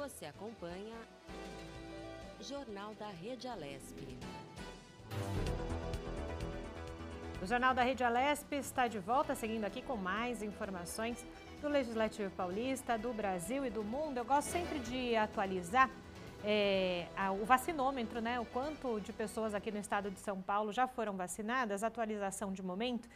Você acompanha Jornal da Rede Alesp. O Jornal da Rede Alesp está de volta, seguindo aqui com mais informações do Legislativo Paulista, do Brasil e do mundo. Eu gosto sempre de atualizar o vacinômetro, né? O quanto de pessoas aqui no estado de São Paulo já foram vacinadas. Atualização de momento: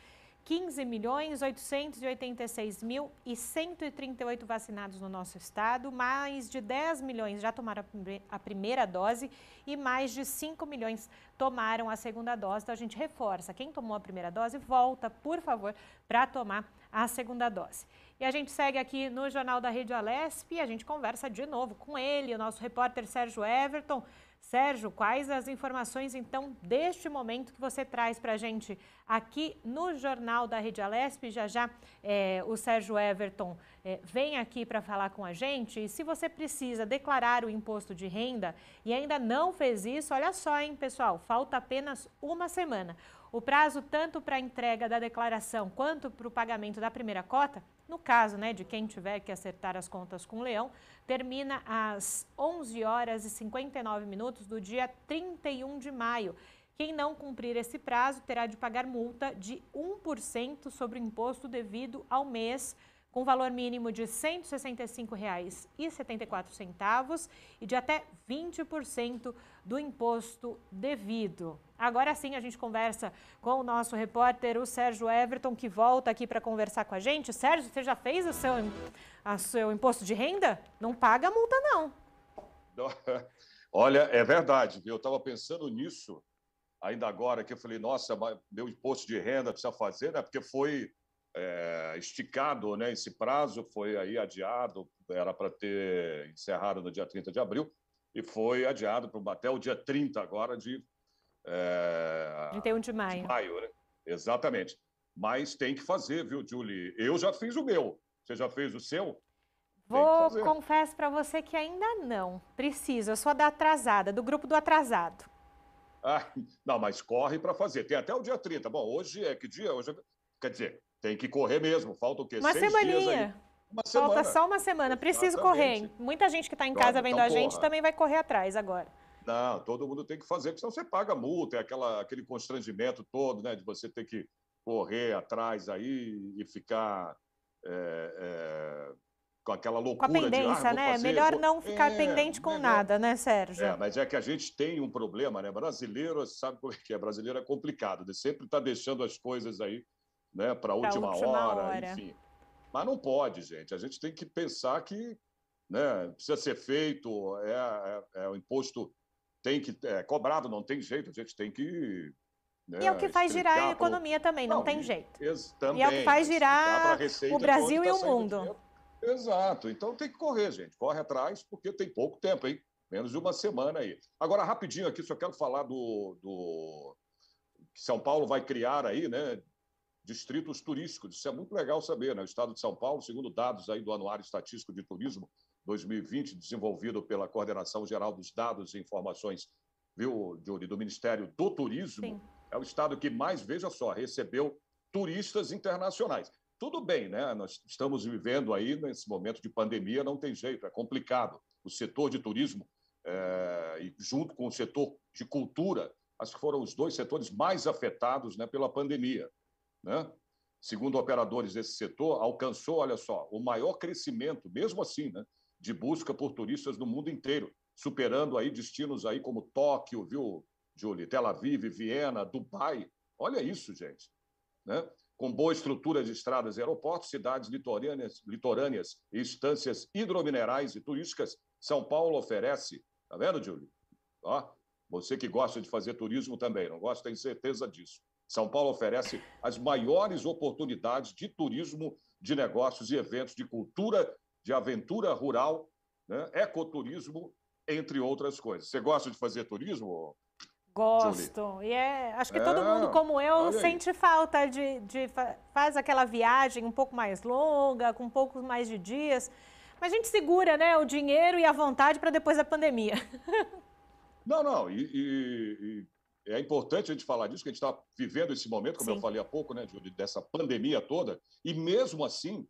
15.886.138 vacinados no nosso estado, mais de 10 milhões já tomaram a primeira dose e mais de 5 milhões tomaram a segunda dose. Então a gente reforça, quem tomou a primeira dose, volta, por favor, para tomar a segunda dose. E a gente segue aqui no Jornal da Rede Alesp e a gente conversa de novo com ele, o nosso repórter Sérgio Everton. Sérgio, quais as informações, então, deste momento que você traz para a gente aqui no Jornal da Rede Alesp? Já o Sérgio Everton vem aqui para falar com a gente. E se você precisa declarar o imposto de renda e ainda não fez isso, olha só, hein, pessoal, falta apenas uma semana. O prazo tanto para a entrega da declaração quanto para o pagamento da primeira cota, no caso, né, de quem tiver que acertar as contas com o Leão, termina às 11 horas e 59 minutos do dia 31 de maio. Quem não cumprir esse prazo terá de pagar multa de 1% sobre o imposto devido ao mês, com valor mínimo de R$ 165,74 e de até 20% do imposto devido. Agora sim, a gente conversa com o nosso repórter, o Sérgio Everton, que volta aqui para conversar com a gente. Sérgio, você já fez o seu imposto de renda? Não paga a multa, não. Olha, é verdade, viu? Eu estava pensando nisso ainda agora, que eu falei, nossa, meu imposto de renda precisa fazer, né? Porque foi esticado, né? Esse prazo foi aí adiado, era para ter encerrado no dia 30 de abril, e foi adiado até o dia 30 agora de 31 de maio. De maio, né? Exatamente. Mas tem que fazer, viu, Julie? Eu já fiz o meu. Você já fez o seu? Confesso para você que ainda não. Preciso, eu sou da atrasada, do grupo do atrasado. Ah, não, mas corre para fazer. Tem até o dia 30. Bom, hoje é que dia? Quer dizer, tem que correr mesmo. Falta o quê? Uma 6 semaninha. dias aí. Uma semana. Falta só uma semana. Preciso correr, hein? Muita gente que está em casa vendo a gente também vai correr atrás agora. Não, todo mundo tem que fazer, porque senão você paga multa, aquele constrangimento todo, né? De você ter que correr atrás aí e ficar com aquela loucura com a pendência, de... né? Fazer, melhor não ficar pendente com nada, né, Sérgio? Mas é que a gente tem um problema, né? Brasileiro, sabe como é que é? Brasileiro é complicado, né? Sempre está deixando as coisas aí, né, para a última hora, enfim. Mas não pode, gente. A gente tem que pensar que, né, precisa ser feito, o imposto tem que cobrado, não tem jeito, a gente tem que... Né, e é o que faz girar a economia também, não tem jeito. Também, e é o que faz girar o Brasil e o mundo. Exato. Então tem que correr, gente. Corre atrás, porque tem pouco tempo, hein? Menos de uma semana aí. Agora, rapidinho aqui, só quero falar do que São Paulo vai criar aí, né? Distritos turísticos. Isso é muito legal saber, né? O estado de São Paulo, segundo dados aí do Anuário Estatístico de Turismo 2020, desenvolvido pela Coordenação Geral dos Dados e Informações, viu, Júlio, do Ministério do Turismo, sim, é o estado que mais, veja só, recebeu turistas internacionais. Tudo bem, né? Nós estamos vivendo aí nesse momento de pandemia, não tem jeito, é complicado. O setor de turismo, e junto com o setor de cultura, acho que foram os dois setores mais afetados, né, pela pandemia, né? Segundo operadores desse setor, alcançou, olha só, o maior crescimento, mesmo assim, né, de busca por turistas no mundo inteiro, superando aí destinos aí como Tóquio, viu, Júlia, Tel Aviv, Viena, Dubai. Olha isso, gente, né? Com boa estrutura de estradas e aeroportos, cidades litorâneas e estâncias hidrominerais e turísticas, São Paulo oferece, tá vendo, Júlio? Ó, você que gosta de fazer turismo também, não gosta, tem certeza disso. São Paulo oferece as maiores oportunidades de turismo, de negócios e eventos de cultura, de aventura rural, né, ecoturismo, entre outras coisas. Você gosta de fazer turismo? Gosto. Julie? E acho que todo mundo, como eu, sente falta faz aquela viagem um pouco mais longa, com um pouco mais de dias. Mas a gente segura, né, o dinheiro e a vontade para depois da pandemia. Não. E é importante a gente falar disso, que a gente está vivendo esse momento, como eu falei há pouco, né, Júlio, dessa pandemia toda. E mesmo assim,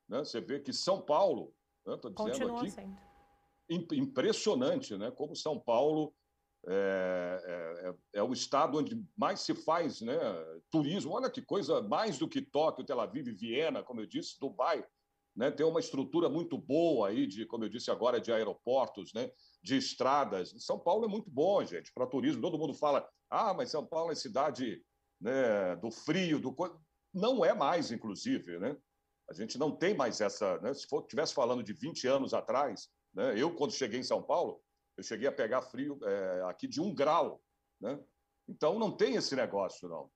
né, você vê que São Paulo, né, tô dizendo continua aqui, sendo. impressionante, né? Como São Paulo é o estado onde mais se faz, né, turismo. Olha que coisa, mais do que Tóquio, Tel Aviv, Viena, como eu disse, Dubai, né, tem uma estrutura muito boa aí, como eu disse agora, de aeroportos, né, de estradas. São Paulo é muito bom, gente, para turismo. Todo mundo fala, mas São Paulo é cidade, né, do frio, Não é mais, inclusive, né? A gente não tem mais essa... Né? Se estivesse falando de 20 anos atrás, né? Eu, quando cheguei em São Paulo, eu cheguei a pegar frio aqui de 1 grau, né? Então, não tem esse negócio, não.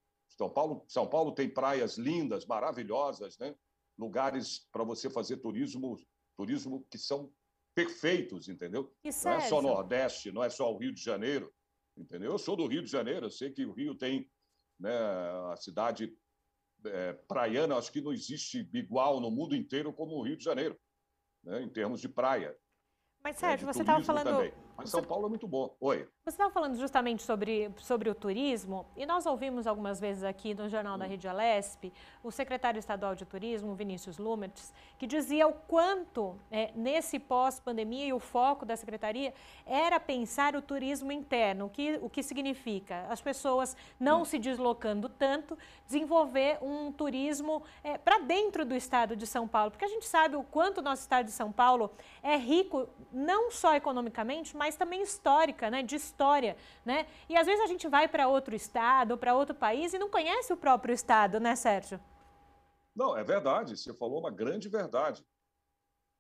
São Paulo tem praias lindas, maravilhosas, né? Lugares para você fazer turismo que são perfeitos, entendeu? Não é só Nordeste, não é só o Rio de Janeiro, entendeu? Eu sou do Rio de Janeiro, eu sei que o Rio tem, né, a cidade praiana, acho que não existe igual no mundo inteiro como o Rio de Janeiro, né, em termos de praia. Mas, Sérgio, você estava falando... Também. Mas São Paulo é muito bom. Oi. Você estava falando justamente sobre o turismo, e nós ouvimos algumas vezes aqui no Jornal da Rede Alesp o secretário estadual de turismo, Vinícius Lumertz, que dizia o quanto, nesse pós-pandemia, e o foco da secretaria era pensar o turismo interno, o que significa as pessoas não se deslocando tanto, desenvolver um turismo para dentro do estado de São Paulo, porque a gente sabe o quanto o nosso estado de São Paulo é rico, não só economicamente, mas também histórica, né, de história, né? E às vezes a gente vai para outro estado, para outro país e não conhece o próprio estado, né, Sérgio? Não, é verdade, você falou uma grande verdade.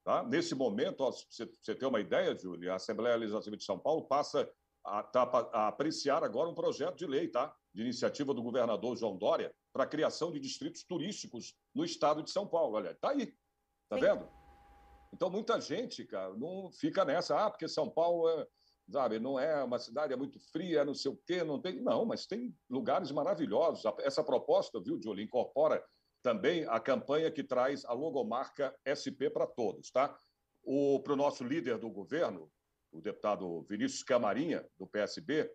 Tá? Nesse momento, você tem uma ideia, Júlia, a Assembleia Legislativa de São Paulo passa a apreciar agora um projeto de lei, tá? De iniciativa do governador João Dória para a criação de distritos turísticos no estado de São Paulo. Olha, tá aí, tá vendo? Então, muita gente, cara, não fica nessa, porque São Paulo sabe, não é uma cidade, é muito fria, não sei o quê, não tem... Não, mas tem lugares maravilhosos. Essa proposta, viu, Júlia, incorpora também a campanha que traz a logomarca SP para todos, tá? Para o nosso líder do governo, o deputado Vinícius Camarinha, do PSB,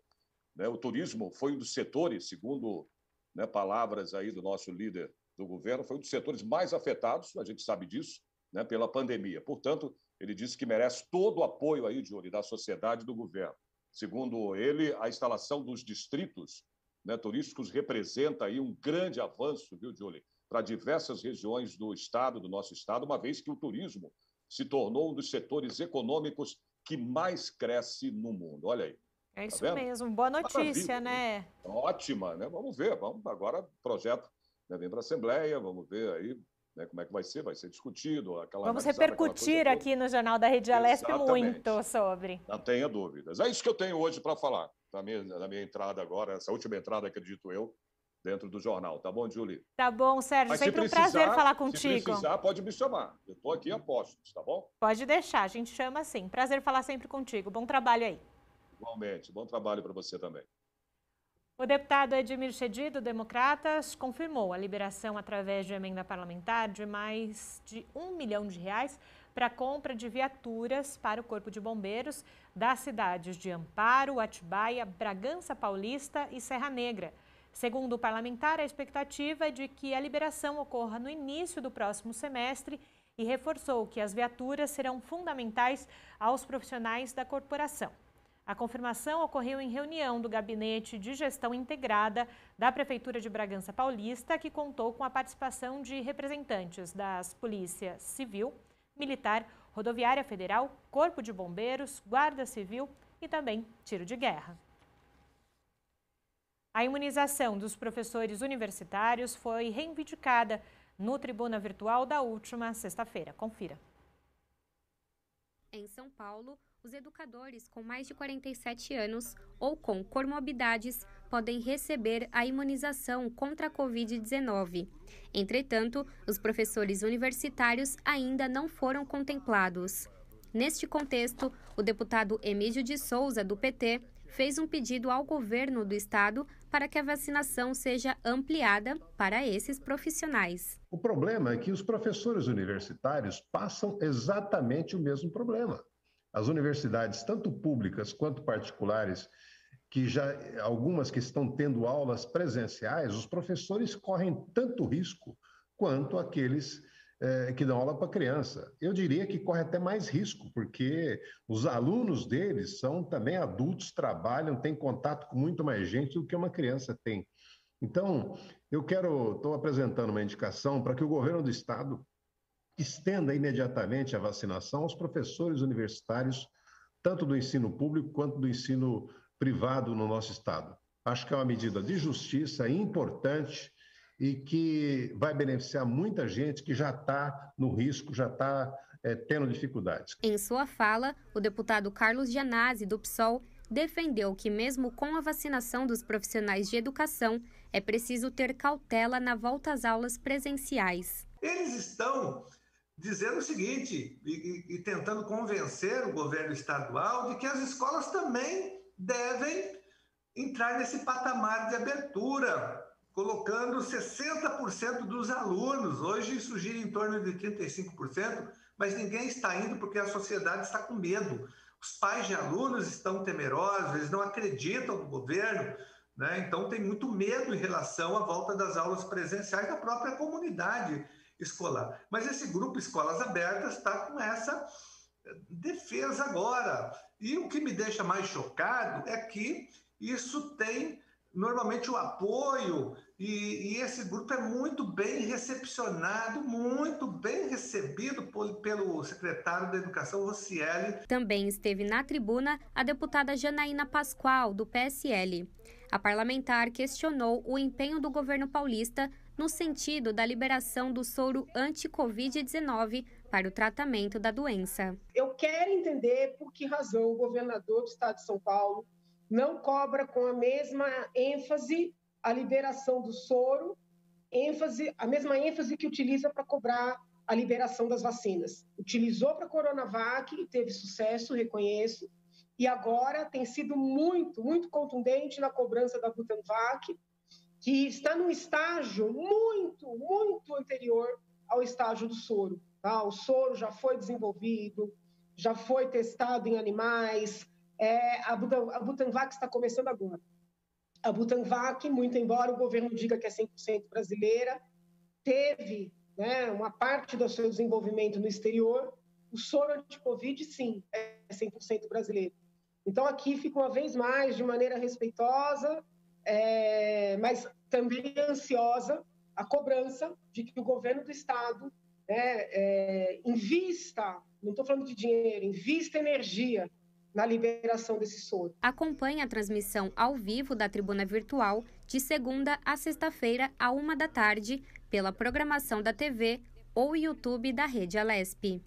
né, o turismo foi um dos setores, segundo, né, palavras aí do nosso líder do governo, foi um dos setores mais afetados, a gente sabe disso, né, pela pandemia. Portanto, ele disse que merece todo o apoio aí, Júlio, da sociedade e do governo. Segundo ele, a instalação dos distritos, né, turísticos representa aí um grande avanço, viu, Júlio, para diversas regiões do estado, do nosso estado, uma vez que o turismo se tornou um dos setores econômicos que mais cresce no mundo. Olha aí. É isso mesmo, boa notícia, né? Ótima, né? Vamos ver, agora o projeto, né, vem para a Assembleia, vamos ver aí, né, como é que vai ser discutido. Vamos repercutir aqui no Jornal da Rede Alesp muito sobre. Não tenha dúvidas. É isso que eu tenho hoje para falar, na minha entrada agora, essa última entrada, acredito eu, dentro do jornal. Tá bom, Julie? Tá bom, Sérgio. Mas sempre um prazer falar contigo. Se precisar, pode me chamar. Eu estou aqui a postos, tá bom? Pode deixar, a gente chama sim. Prazer falar sempre contigo. Bom trabalho aí. Igualmente. Bom trabalho para você também. O deputado Edmir Chedid, do Democratas, confirmou a liberação através de emenda parlamentar de mais de R$1 milhão para a compra de viaturas para o Corpo de Bombeiros das cidades de Amparo, Atibaia, Bragança Paulista e Serra Negra. Segundo o parlamentar, a expectativa é de que a liberação ocorra no início do próximo semestre e reforçou que as viaturas serão fundamentais aos profissionais da corporação. A confirmação ocorreu em reunião do Gabinete de Gestão Integrada da Prefeitura de Bragança Paulista, que contou com a participação de representantes das Polícia Civil, Militar, Rodoviária Federal, Corpo de Bombeiros, Guarda Civil e também Tiro de Guerra. A imunização dos professores universitários foi reivindicada no Tribuna Virtual da última sexta-feira. Confira. Em São Paulo, os educadores com mais de 47 anos ou com comorbidades podem receber a imunização contra a Covid-19. Entretanto, os professores universitários ainda não foram contemplados. Neste contexto, o deputado Emílio de Souza, do PT, fez um pedido ao governo do estado para que a vacinação seja ampliada para esses profissionais. O problema é que os professores universitários passam exatamente o mesmo problema. As universidades, tanto públicas quanto particulares, algumas que estão tendo aulas presenciais, os professores correm tanto risco quanto aqueles que dão aula para criança. Eu diria que corre até mais risco, porque os alunos deles são também adultos, trabalham, têm contato com muito mais gente do que uma criança tem. Então, estou apresentando uma indicação para que o governo do estado estenda imediatamente a vacinação aos professores universitários, tanto do ensino público quanto do ensino privado no nosso estado. Acho que é uma medida de justiça importante e que vai beneficiar muita gente que já está no risco, já está tendo dificuldades. Em sua fala, o deputado Carlos Gianazzi, do PSOL, defendeu que mesmo com a vacinação dos profissionais de educação, é preciso ter cautela na volta às aulas presenciais. Eles estão dizendo o seguinte e tentando convencer o governo estadual de que as escolas também devem entrar nesse patamar de abertura, colocando 60% dos alunos. Hoje isso gira em torno de 35%, mas ninguém está indo porque a sociedade está com medo. Os pais de alunos estão temerosos, eles não acreditam no governo, né? Então tem muito medo em relação à volta das aulas presenciais da própria comunidade escolar. Mas esse grupo Escolas Abertas está com essa defesa agora. E o que me deixa mais chocado é que isso tem normalmente o apoio e esse grupo é muito bem recepcionado, muito bem recebido pelo secretário da Educação, Rocieli. Também esteve na tribuna a deputada Janaína Pascoal, do PSL. A parlamentar questionou o empenho do governo paulista no sentido da liberação do soro anti-Covid-19 para o tratamento da doença. Eu quero entender por que razão o governador do estado de São Paulo não cobra com a mesma ênfase a liberação do soro, a mesma ênfase que utiliza para cobrar a liberação das vacinas. Utilizou para a Coronavac e teve sucesso, reconheço, e agora tem sido muito, muito contundente na cobrança da Butanvac, que está num estágio muito, muito anterior ao estágio do soro. Tá? O soro já foi desenvolvido, já foi testado em animais. A Butanvac está começando agora. A Butanvac, muito embora o governo diga que é 100% brasileira, teve, né, uma parte do seu desenvolvimento no exterior. O soro anti-Covid, sim, é 100% brasileiro. Então, aqui fica uma vez mais, de maneira respeitosa, mas também ansiosa, a cobrança de que o governo do estado invista, não estou falando de dinheiro, invista energia na liberação desse soro. Acompanhe a transmissão ao vivo da tribuna virtual de segunda a sexta-feira, à 13h, pela programação da TV ou YouTube da Rede Alesp.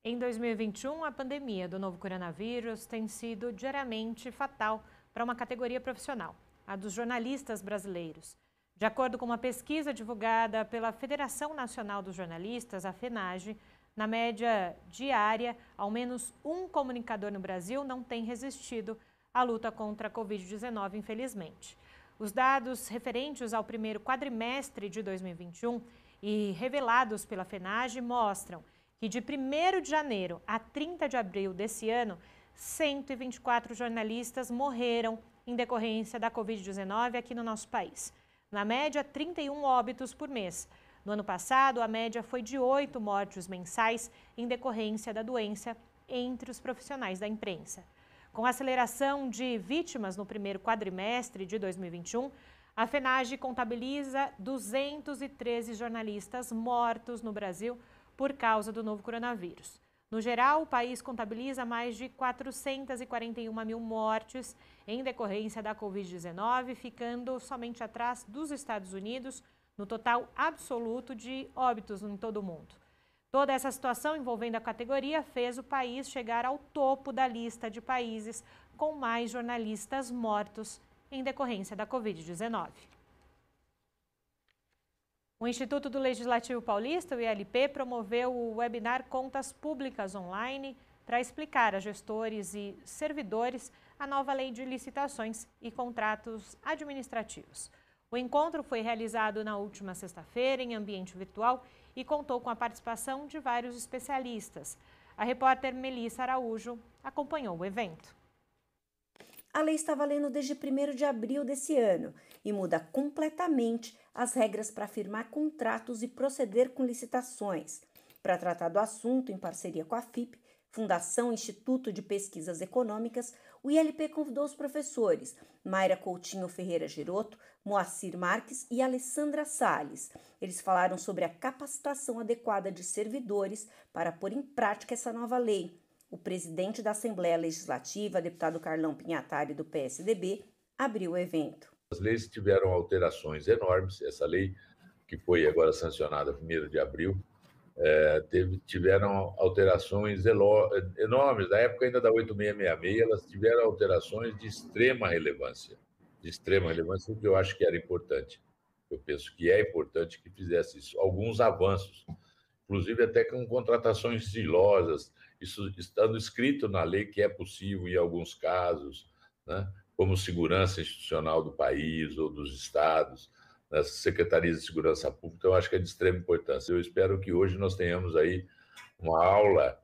Em 2021, a pandemia do novo coronavírus tem sido diariamente fatal para uma categoria profissional, a dos jornalistas brasileiros. De acordo com uma pesquisa divulgada pela Federação Nacional dos Jornalistas, a FENAGE, na média diária, ao menos um comunicador no Brasil não tem resistido à luta contra a Covid-19, infelizmente. Os dados referentes ao primeiro quadrimestre de 2021 e revelados pela FENAGE mostram que de 1º de janeiro a 30 de abril desse ano, 124 jornalistas morreram em decorrência da Covid-19 aqui no nosso país. Na média, 31 óbitos por mês. No ano passado, a média foi de 8 mortes mensais em decorrência da doença entre os profissionais da imprensa. Com a aceleração de vítimas no primeiro quadrimestre de 2021, a FENAGE contabiliza 213 jornalistas mortos no Brasil por causa do novo coronavírus. No geral, o país contabiliza mais de 441 mil mortes em decorrência da Covid-19, ficando somente atrás dos Estados Unidos, no total absoluto de óbitos em todo o mundo. Toda essa situação envolvendo a categoria fez o país chegar ao topo da lista de países com mais jornalistas mortos em decorrência da Covid-19. O Instituto do Legislativo Paulista, o ILP, promoveu o webinar Contas Públicas Online para explicar a gestores e servidores a nova lei de licitações e contratos administrativos. O encontro foi realizado na última sexta-feira em ambiente virtual e contou com a participação de vários especialistas. A repórter Melissa Araújo acompanhou o evento. A lei está valendo desde 1º de abril desse ano e muda completamente as regras para firmar contratos e proceder com licitações. Para tratar do assunto, em parceria com a FIP, Fundação Instituto de Pesquisas Econômicas, o ILP convidou os professores Mayra Coutinho Ferreira Giroto, Moacir Marques e Alessandra Salles. Eles falaram sobre a capacitação adequada de servidores para pôr em prática essa nova lei. O presidente da Assembleia Legislativa, deputado Carlão Pinhatari, do PSDB, abriu o evento. As leis tiveram alterações enormes. Essa lei, que foi agora sancionada 1º de abril, tiveram alterações enormes. Na época ainda da 8666, elas tiveram alterações de extrema relevância. O que eu acho que era importante. Eu penso que é importante que fizesse isso. Alguns avanços, inclusive até com contratações sigilosas, isso estando escrito na lei que é possível em alguns casos, né? Como segurança institucional do país ou dos estados, nas secretarias de segurança pública. Então, eu acho que é de extrema importância. Eu espero que hoje nós tenhamos aí uma aula,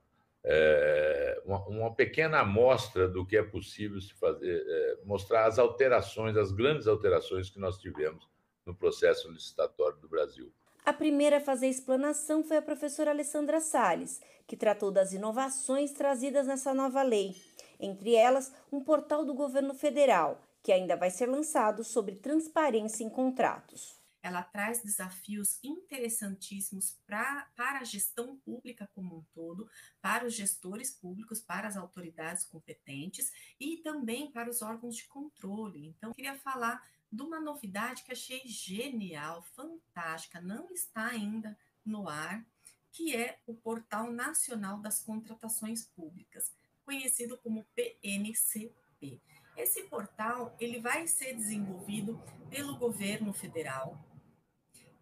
uma pequena amostra do que é possível se fazer, mostrar as alterações, as grandes alterações que nós tivemos no processo licitatório do Brasil. A primeira a fazer a explanação foi a professora Alessandra Salles, que tratou das inovações trazidas nessa nova lei. Entre elas, um portal do governo federal, que ainda vai ser lançado sobre transparência em contratos. Ela traz desafios interessantíssimos para a gestão pública como um todo, para os gestores públicos, para as autoridades competentes e também para os órgãos de controle. Então, eu queria falar de uma novidade que achei genial, fantástica, não está ainda no ar, que é o Portal Nacional das Contratações Públicas, conhecido como PNCP. Esse portal ele vai ser desenvolvido pelo governo federal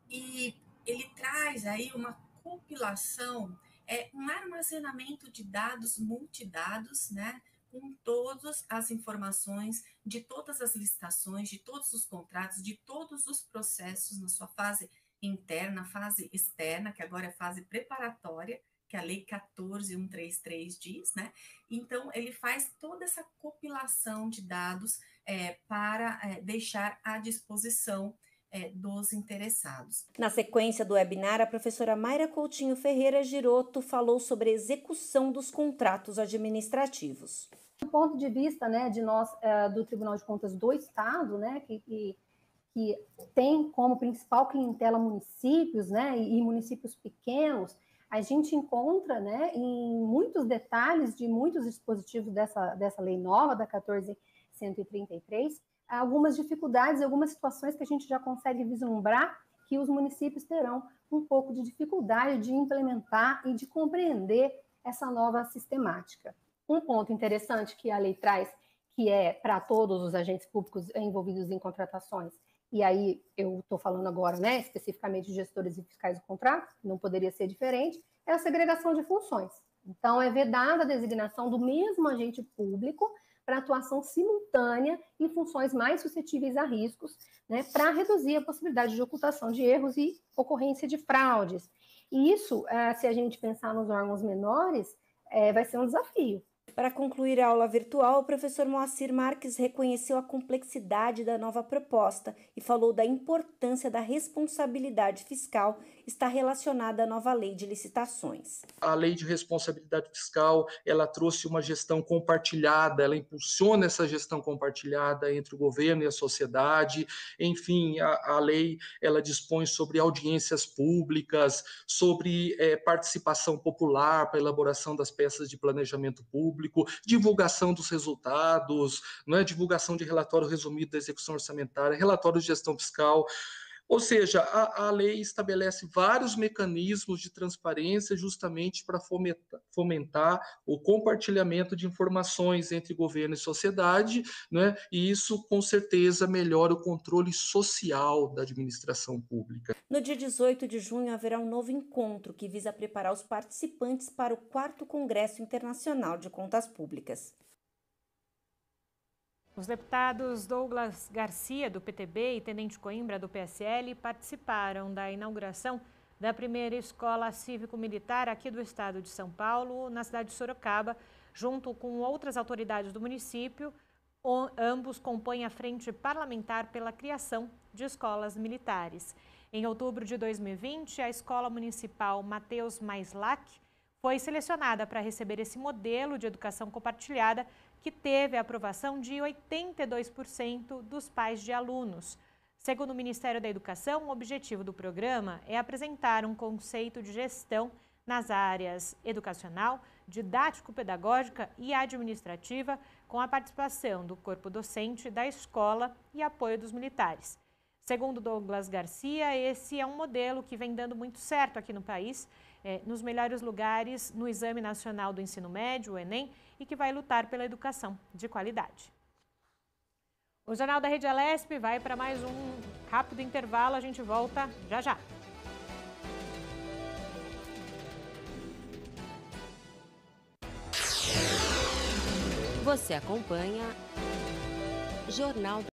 e ele traz aí uma compilação, um armazenamento de dados multidados, né, com todas as informações de todas as licitações, de todos os contratos, de todos os processos na sua fase interna, fase externa, que agora é fase preparatória, que a Lei 14.133 diz, né? Então, ele faz toda essa compilação de dados para deixar à disposição dos interessados. Na sequência do webinar, a professora Mayra Coutinho Ferreira Giroto falou sobre a execução dos contratos administrativos. Do ponto de vista, né, de nós, do Tribunal de Contas do Estado, né, que tem como principal clientela municípios, né, e municípios pequenos, a gente encontra, né, em muitos detalhes de muitos dispositivos dessa lei nova, da 14.133, algumas dificuldades, algumas situações que a gente já consegue vislumbrar que os municípios terão um pouco de dificuldade de implementar e de compreender essa nova sistemática. Um ponto interessante que a lei traz, que é para todos os agentes públicos envolvidos em contratações, e aí eu estou falando agora, né, especificamente de gestores e fiscais do contrato, não poderia ser diferente, é a segregação de funções. Então, é vedada a designação do mesmo agente público para atuação simultânea em funções mais suscetíveis a riscos, né, para reduzir a possibilidade de ocultação de erros e ocorrência de fraudes. E isso, se a gente pensar nos órgãos menores, vai ser um desafio. Para concluir a aula virtual, o professor Moacir Marques reconheceu a complexidade da nova proposta e falou da importância da responsabilidade fiscal estar relacionada à nova lei de licitações. A lei de responsabilidade fiscal, ela trouxe uma gestão compartilhada, ela impulsiona essa gestão compartilhada entre o governo e a sociedade. Enfim, a lei, ela dispõe sobre audiências públicas, sobre participação popular para a elaboração das peças de planejamento público, divulgação dos resultados, né, divulgação de relatório resumido da execução orçamentária, relatório de gestão fiscal. Ou seja, a lei estabelece vários mecanismos de transparência justamente para fomentar o compartilhamento de informações entre governo e sociedade, né? E isso, com certeza, melhora o controle social da administração pública. No dia 18 de junho, haverá um novo encontro que visa preparar os participantes para o 4º Congresso Internacional de Contas Públicas. Os deputados Douglas Garcia, do PTB, e Tenente Coimbra, do PSL, participaram da inauguração da primeira escola cívico-militar aqui do estado de São Paulo, na cidade de Sorocaba, junto com outras autoridades do município, Ambos compõem a Frente Parlamentar pela Criação de Escolas Militares. Em outubro de 2020, a Escola Municipal Mateus Maislac foi selecionada para receber esse modelo de educação compartilhada que teve a aprovação de 82% dos pais de alunos. Segundo o Ministério da Educação, o objetivo do programa é apresentar um conceito de gestão nas áreas educacional, didático-pedagógica e administrativa, com a participação do corpo docente da escola e apoio dos militares. Segundo Douglas Garcia, esse é um modelo que vem dando muito certo aqui no país, nos melhores lugares no Exame Nacional do Ensino Médio, o Enem, e que vai lutar pela educação de qualidade. O Jornal da Rede Alesp vai para mais um rápido intervalo, a gente volta já já. Você acompanha Jornal